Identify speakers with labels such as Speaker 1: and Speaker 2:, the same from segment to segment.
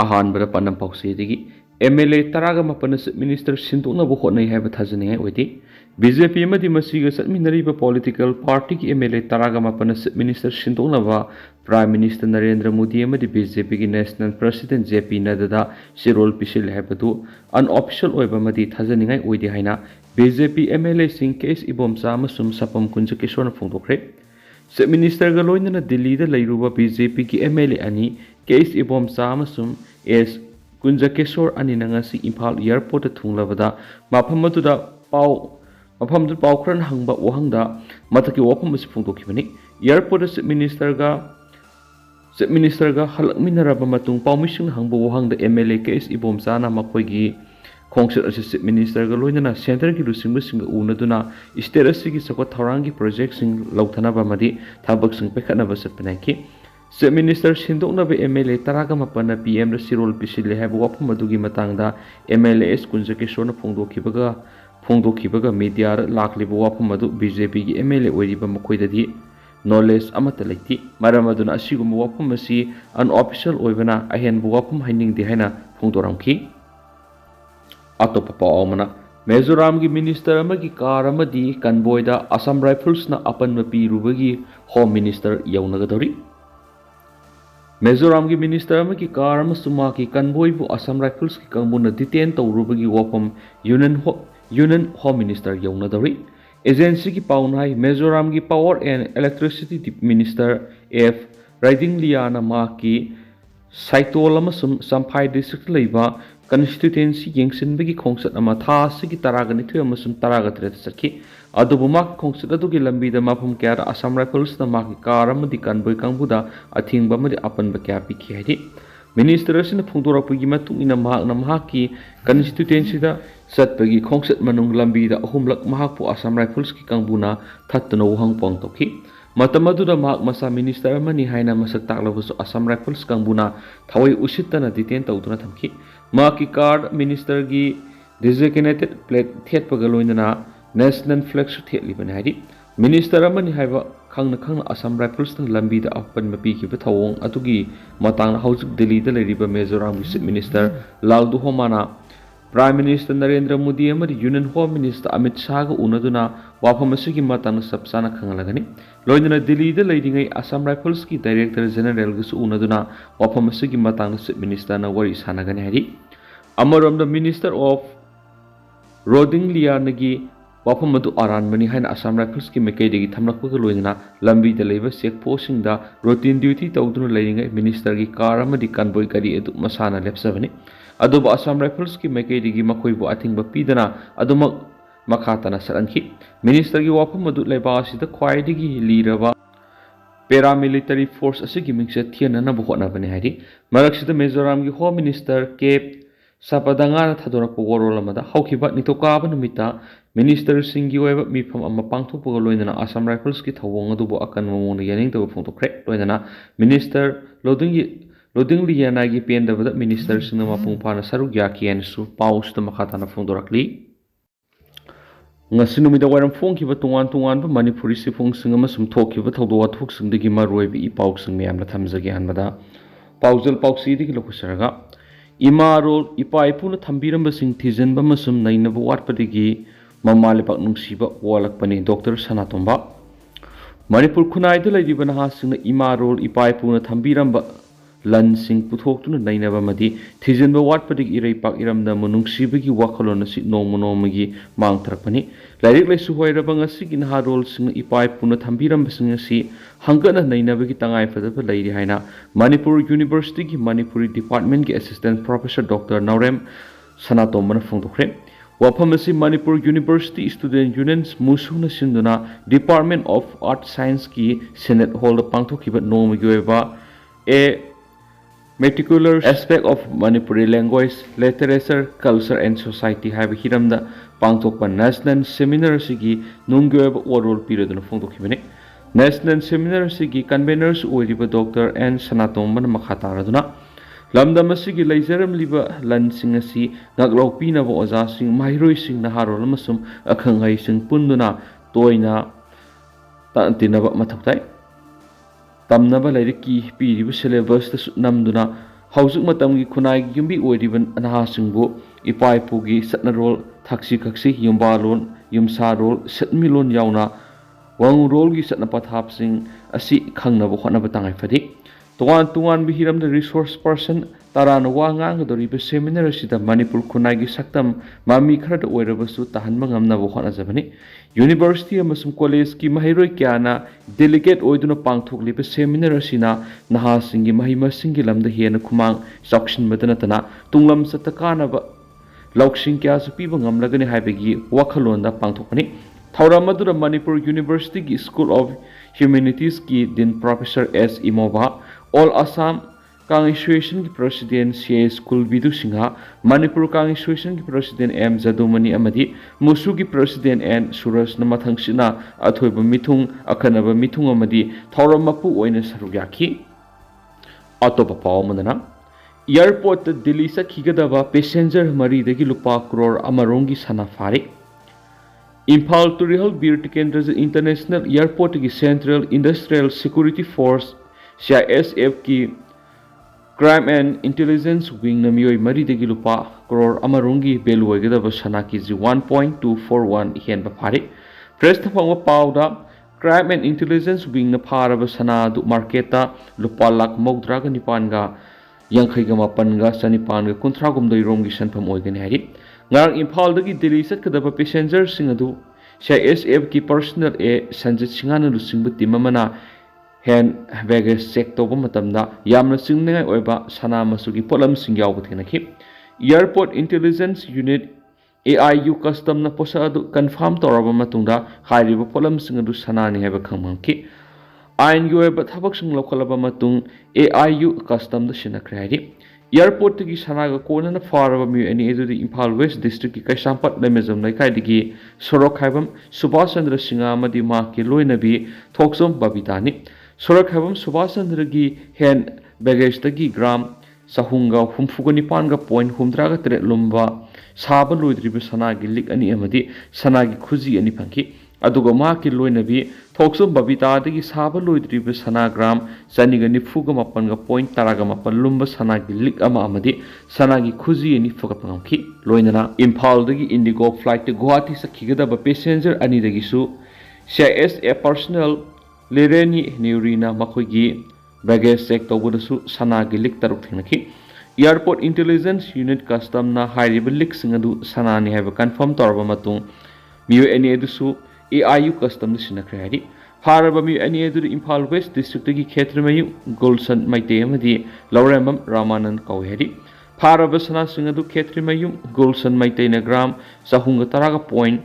Speaker 1: ahanbada Paodam pausidagi MLA taraga mapana minister sindoknaba hotnei haiba thajaningai oide BJP amadi masiga satminariba political party ki MLA taraga mapana minister sindoknaba Prime Minister Narendra Modi amadi BJP ki National President JP Nadada sirol pisil haibadu unofficial oiba amadi thajaningai oide haina BJP MLA sing case ibomsa amasum sapam kunja kishona phongdokre Minister ga loinana Delhi da leiruba BJP ki MLA ani case ibomsa amasum S Kunja Kishore ani Ngashi Imphal Airport thunglabada mafamatuda mafamdu pawkhran hangba wahangda mataki wafam si phongdokhibani airport minister ga halakminaraba matung pawmising hangba wahangda MLA case ibomsa na makoigi khongset asi minister ga loinana center ki lusingba singa unaduna state asigi sakwa tharangi project sing lauthanaba madi thabak sing pekhanaba satpanaki Minister sindoknaba MLA taraga mapana PM ra sirol pisile haiba wafam adugi matangda MLAS Kunja Kishore phongdokhibaga media ra lakliba wafam adu BJP gi MLA oiriba makoidadi knowledge amata leiti maram aduna asiguma wafam asi unofficial oibana ahenbu wafam hainingdi haina phongdoramki atopa paamana Mizoram gi minister amagi car amadi convoy da Assam Rifles na apanma pirubagi Home Minister yaunagadori Mizoram gi minister amagi car amasuma ki convoy bu Assam Rifles ki kangmuna detain tawrubagi wafam Union Home Minister yaunadori agency ki paunai Mizoram gi Power and Electricity Minister F Riding Liana ma ki Saitol amasum Samphai district leiba constituency yengsinbagi khongsat ama tha sigi taragani thu amasum taragatret sakhi adubu mak khongsat adugi lambi da mafum kya Assam Rifles na ma ki car amadi convoy kangbuda athingba amadi apanba kya pikhi haidi minister asina phungdorakpagi matung ina mahak ki constituency da satpagi khongsat manung lambi da ahumlak mahak pu Assam Rifles ki kangbuna thattana uhang pong tokhi matamaduda mahak masa minister amani haina masak taklabusu Assam Rifles kangbuna thawai usittana detain tawduna thamki Maki card minister gi designated plate thetpaga loinana national flag su thetli banari minister amani haiba khangna Assam Rifles na lambi da apan mapi ki bathawong atugi matang haujuk Delhi da leriba Mizoram gi minister Laldu Homana Prime Minister Narendra Modi amadi Union Home Minister Amit Shah ga unaduna wafam asigi matang sabsana khangalagani loinana Delhi da leiringai Assam Rifles ki Director General ga su unaduna wafam asigi matang minister na wari sanagani hari Amaram the Minister of Roding Lianagi wafam adu aran mani haina Assam Rifles ki mekaidegi thamlakpaga loinana lambi da leiba check posting da routine duty tawduna leiringai minister gi car amadi convoy kari edu masana lepsabani aduba Assam Rifles ki mekaidegi makoibu athingba pidana aduma makhatana saranki minister gi wafam adu leiba asida khwaidegi liraba paramilitary force asigi mingse thiana bu hotnabani haidi maraksida Mizoram gi Home Minister Cape Sapadanga thadorakpa warol amada haukiba nitokaba numita minister singgi oiba mifam ama pangthokpaga loinana Assam Rifles ki thawong adubu akan mamongna yaningdaba phongtokre loinana minister Loding Liana gi pendabada minister singna mapung phana saruk yakian su pausta makhatana phongdorakli Ngashi numida wairam phongkiba tungan ba Manipuri sifung singa masum thokkiba thawdo wathuk singdagi maroibi I pauk sing meyamna thamjagi hanbada paujal pauksi digi lokusaraga Imarol ipaipuna thambiramba sing thijanba masum nainaba watpadigi mamalipak nungsiba walakpani Dr. Sanatomba Manipur khunai da leidiba naha singna Imarol ipaipuna thambiramba lan sing puthokuna nainaba madi thijanba watpadigi iraipak iramda manungsibagi wakhalon asi nomonomagi mangtharapani lairik laisu hoiraba ngasigi naha rol singna ipaipuna thambiramba sing asi hangana nainabagi tangai fadaba leiri haina Manipur University ki Manipuri Department ki Assistant Professor Dr. Naurem Sanatomana phongdokre wafam asi Manipur University Student Unions musuna sinduna Department of Art Science ki Senate Hall da pangthokiba nomagi oiba a meticulous aspect of Manipuri language, literature, culture and society haiba hiramda pangthokpa national seminar sigi nungyoiba warol piraduna phongdokhibani National Seminar sigi conveners oiriba Dr. N Sanatomana makhataraduna lamdam asigi leijaram liba lansing asi ngaklau pinaba oja sing mairoi sing naharol amasum akhangai sing punduna toina tantinaba mathaktai tamnaba lairiki piriba syllabus ta namduna Hausuk matamgi khunai yumbi oiriban anahasingbu ipaipugi satnarol thaksi kaksi yumbalon yumsarol satmilon yauna wangurolgi satnapathapsing asi khangnaba hotnaba tangai phadi tuan bihiram the resource person tarana wa ngangadoriba seminar asida Manipur khunai gi saktam mami khara da oirabasu tahanba ngamnaba hotnajabani University amasum college ki mahiroi kyana delegate oiduna pangthokliba seminar asina nahasingi mahimasingi lamda hena khumang sakshin madanatana tunglam satakanaba lauksing kya su piba ngamlagani haibagi wakhalonda pangthokani Thauramadu Manipur University ki School of Humanities ki Din Professor S. Imoba, All Assam Congregation ki President C. School Bidu Singha, Manipur Congregation ki President M. Zadumani Amadi, Musu ki President N. Suraj Namathangshina, Athoiba Mithung, Akanaba Mithung Amadi, Thauramappu Oina Sarugyaki, Atopa Paomadana. Airport Delhi sa Kigadaba passenger Mari Degi Lupa Crore Amarongi Sana Farik. Imphal to Rihal Bir Tikendra International Airport की Central Industrial Security Force CISF की Crime and Intelligence Wing नमियोई मरी देगी लुपा करोड़ अमरुंगी बेलुएगे दबा सना की जी 1.241 हियन बफारी press थफांग पाउदा Crime and Intelligence Wing न फारब सना दु Marketa लुपा lakh मौद्रा का निपानगा यंखैगा मापनगा सनिपानगा कुंथरा गुमदोई रोंगी सनफम ओइगने हरी ngarang Imphal dagi Delhi satkadaba passenger sing adu CISF ki personal sanjit singana lusingbu timamana hand baggage check toba matamda yamna singngai oiba sana masugi polam sing yawbu thinaki airport intelligence unit AIU custom na posa adu confirm toraba matungda hairiba polam sing adu sanani heba khangmangki ain yoeba thabak sing lokalaba matung AIU custom da sinakrari Airport ki sanaga kona na faraba mi ani edu di Imphal West District ki Kaisampat lemezam laikai digi Sorok haibam Subhash Chandra Singha amadi ma ki loina bi thoksom babitani Sorok haibam Subhash Chandra gi hand baggage dagi gram sahunga humfuga nipan ga point humdra ga tre lumba saba loidriba sanagi lik ani amadi sanagi khuji ani phanki aduga ma ki loina bi thoksom babita dagi saba loidriba sanagram saniga nifuga mapan ga point taraga mapan lumba sanagi lik ama amadi sanagi khuji ani fuga pangamki loinana Imphal dagi Indigo flight to Guwahati sakigada ba passenger ani dagi su CISF personnel lereni neurina makoigi baggage check tawudasu sanagi lik taruk thinaki Airport Intelligence Unit custom na hairiba lik singadu sanani haiba confirm torba matung miyo ani edusu AIU custom sinakrari Haraba mi ani edu Imphal West District ki Khetramayu Golsan Maite amadi Lauramam Ramanan Kauheri Haraba sana singadu Khetramayu Golsan Maite na gram sahunga taraga point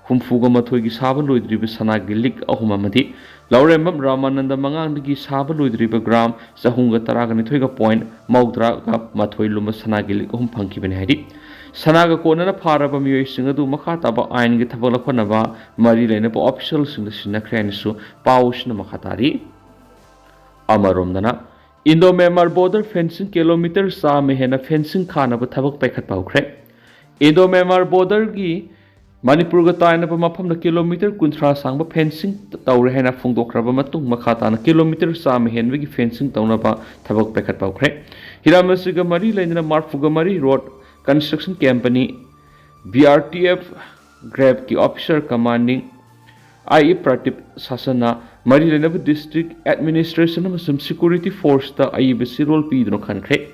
Speaker 1: humfuga mathoi gi saba loidriba sana gilik ahuma madi Lauramam Ramananda mangang gi saba loidriba gram sahunga taraga nithoiga point maudra ga mathoi lumba sana gilik ahum phangki bani hari Sanaga kona na faraba miyoy singadu makhataba ain gi thabala khanaba mari leina pa official sing sina kranisu paush na makhatari amaromdana Indo Myanmar border fencing kilometer sa mehena fencing khana ba thabak paikhat paukre Indo Myanmar border gi Manipur ga taina pa mafam na kilometer kunthra sang ba fencing tawre hena phungdokraba matung makhata na kilometer sa mehen gi fencing tawna ba thabak paikhat paukre Hiramasiga mari leina marfuga mari road Construction Company BRTF Grab ki officer commanding IE Pratip Sasana Mari Lenabu District Administration amasum Security Force ta IE besirol pidno khankre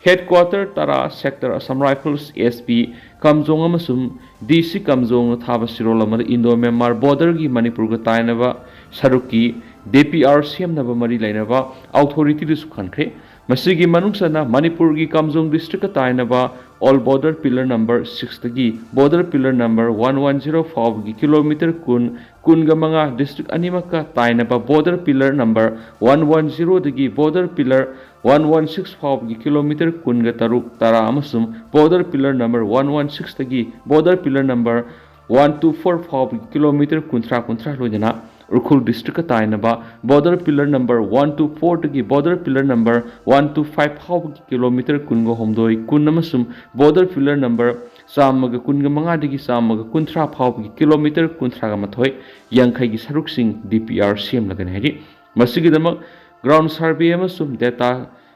Speaker 1: Headquarter Tara Sector Assam Rifles SP Kamjong amasum DC Kamjong thaba sirol amada Indo Myanmar border gi Manipur ga tainaba saruki DPR CM naba mari lainaba authority ru khankre Masigi manungsana Manipur gi Kamjong district ka tainaba all border pillar number 6 tagi border pillar number 1105 gi kilometer kun ga manga district anima ka tainaba border pillar number 110 dagi border pillar 1165 gi kilometer kun ga taruk tara amasum border pillar number 116 tagi border pillar number 1245 gi kilometer kuntra lojana Urkhul district ka tainaba border pillar number 124 tagi border pillar number 125 kilometer kungo homdoi kunamasum border pillar number samaga kunga manga dagi samaga kuntra phawb kilometer kuntra ga mathoi yankhai gi saruk sing DPR CM lagane hari masigi damak ground survey amasum data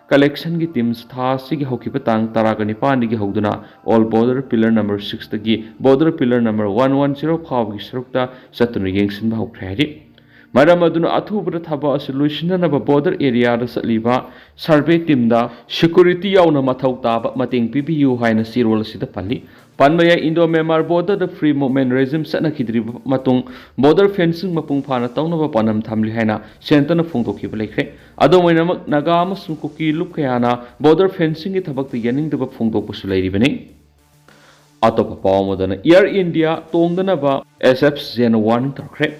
Speaker 1: collection gi teams tha sigi hokiba tang taraga nipan gi hoduna all border pillar number 6 tagi border pillar number 110 phaw gi sarukta satunu yengsin ba hokhrari maram aduna athubra thaba solution na ba border area da satliba survey team da security yauna mathau taba mating pbu haina sirol sida palli Panmaya Indo Myanmar border the free movement regime satna khidri matung border fencing mapung phana tawna ba panam thamli haina sentana phongdoki balekhe ado moinamak naga amasung kuki lupkhayana border fencing gi thabak te yaning deba phongdok pusu lairi bani atop pawmodana Air India tongdana ba SF Zen warning tarkhe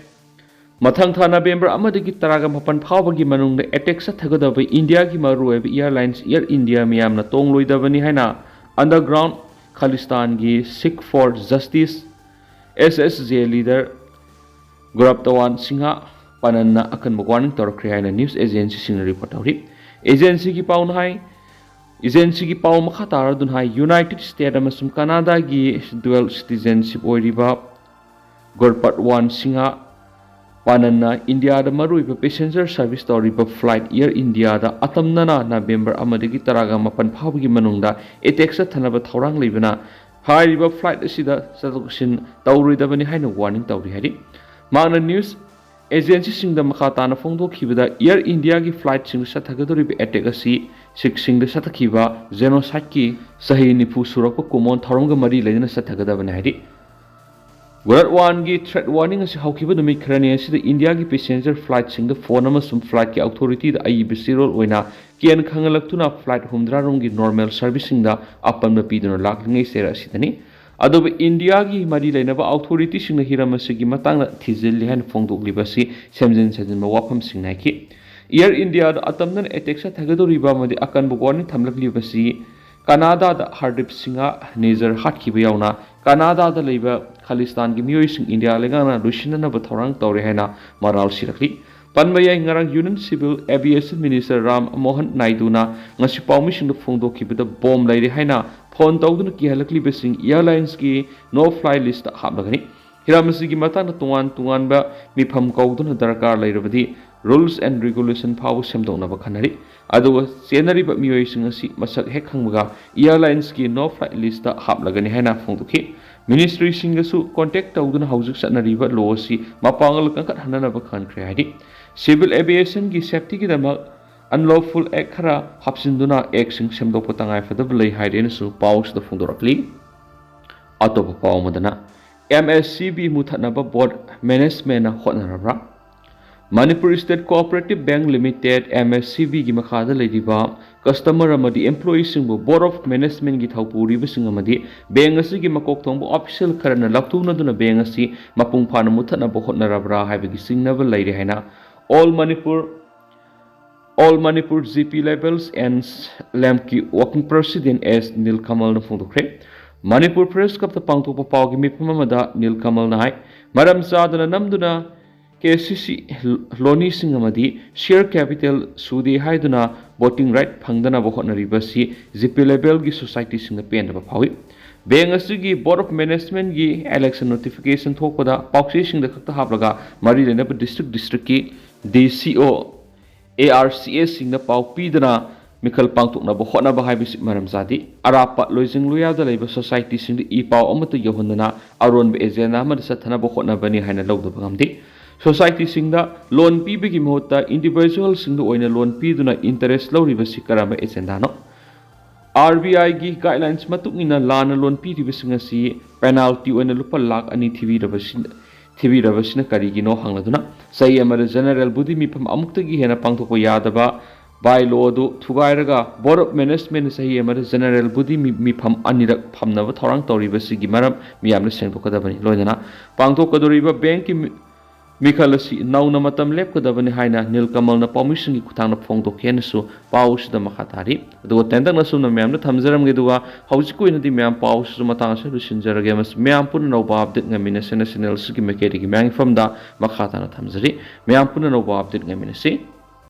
Speaker 1: mathang tha November amadagi taraga mapan phawbagi manungda attack sa thagadaba India gi maru airlines Air India miyamna tongloidabani haina underground Khalistan gi Sikh for Justice SSJ leader Guraptawan Singha pananna akan warning torkre haina news agency sing report awri agency gi paun hai agency gi paw makha tar dun hai United States amasum Canada gi dual citizenship oiriba Gurpatwan Singha pananna India da maruiba passenger service toriba flight Air India da atamnana November amadagi taraga mapan phawgi manungda attack sa thanaba thorang leibana hariba flight asida satukshin tawruidabani haina warning tawri hari magna news agency singda makata na phongdo khibada Air India gi flight sing sa thagadoriba attack asi siksing da satakhiba genocide ki sahi nifu surako kumon thorongga mari leina sa thagadabani hari Gurat one gi threat warning as haukiba numi khrani asida India gi passenger flight sing the phone amasum flight ki authority da ai bisirol oina kian khangalaktuna flight humdra rom gi normal servicing da apam na piduna lakngai sera asidani adobe India gi mari leinaba authority sing na hiramasigi matang na thizil lihan phongdok libasi semjin sajin ma wafam sing naiki Air India da atamnan attack sa thagadoriba madi akan bu warning thamlak libasi Canada da Hardip Singha Nezer Hatki Biauna Canada da Liba Khalistan gi miyoi sing India legana Lushina na bathorang tawre haina maral sirakli panmaya ngarang Union Civil Aviation Minister Ram Mohan Naidu na ngasi pawmi sing phongdo kibada bomb lairi haina phone tawduna ki halakli besing airlines ki no fly list hablagani hiramasi gi mata na tungan ba mifam kawduna darkar lairabadi rules and regulation power semdona ba khanari adu senari ba miyoi sing asi masak hek khangbaga airlines ki no flight list ta hablagani haina phongdoki ministry singasu contact tawduna haujuk sanari ba law si mapangal kankat hanana ba khankhre hadi civil aviation ki safety ki dama unlawful act khara hapsinduna act sing semdok patangai fadable haiden su paus da phongdorakli atop pawmadana MSCB muthanaba board management na hotnarabra Manipur State Cooperative Bank Limited MSCB gi makhada leidiba customer amadi employees singbu board of management gi thawpuri bising amadi bank asi gi makok thongbu official kharana laktuna duna bank asi mapung phana muthana bo hotnarabra haibagi singnaba leire haina all Manipur GP levels and lamki working president as Nil Kamal na phongdokre Manipur Press Cup ta pangtokpa pawgi miphamamada Nil Kamal na hai maram sadana namduna KCC Loni Singamadi share capital Sudi Haiduna voting right Pangdana Bohonari Basi Zipi Label Gi Society Sing the Pen of a Pawi. Being a Sigi Board of Management Gi election notification Tokoda, Pauxation the Kata Hablaga, Marilena District Ki, DCO ARCS Sing the Pau Pidana, Mikal Pangtuk na Bohona Bahibis Maramzadi, Arapa Loising Luya the Labor Society Sing the E Pau Omata Yohundana, Aron Bezena Madasatana Bohona Bani Hana Log the Bamdi. Society singda loan pibigi mohota individual singda oina loan piduna interest lawribasi karama agenda RBI gi guidelines matungina lana loan pidibasing asi penalty oina lupa lakh ani thibirabasina karigino hangladuna sai amara general budi mipam amuktagi hena pangthokpa yadaba by law do thugairaga board of management sahi amara general budi mipam anirak phamnaba thorang tawribasi gi maram miyamna sengtokadabani loinana pangthokadoriba bank Mikalasi nauna matam lepkadabani haina Nil Kamal na permission gi kuthangna phongdokhenasu paus da makhatari do tendang nasu na myam na thamjaram ge duwa haujiku inadi myam paus su matang sa lusinjarage mas myam pun no ba update ngamina national sigi mekeri gi myang from da makhata na thamjari myam pun no ba update ngamina si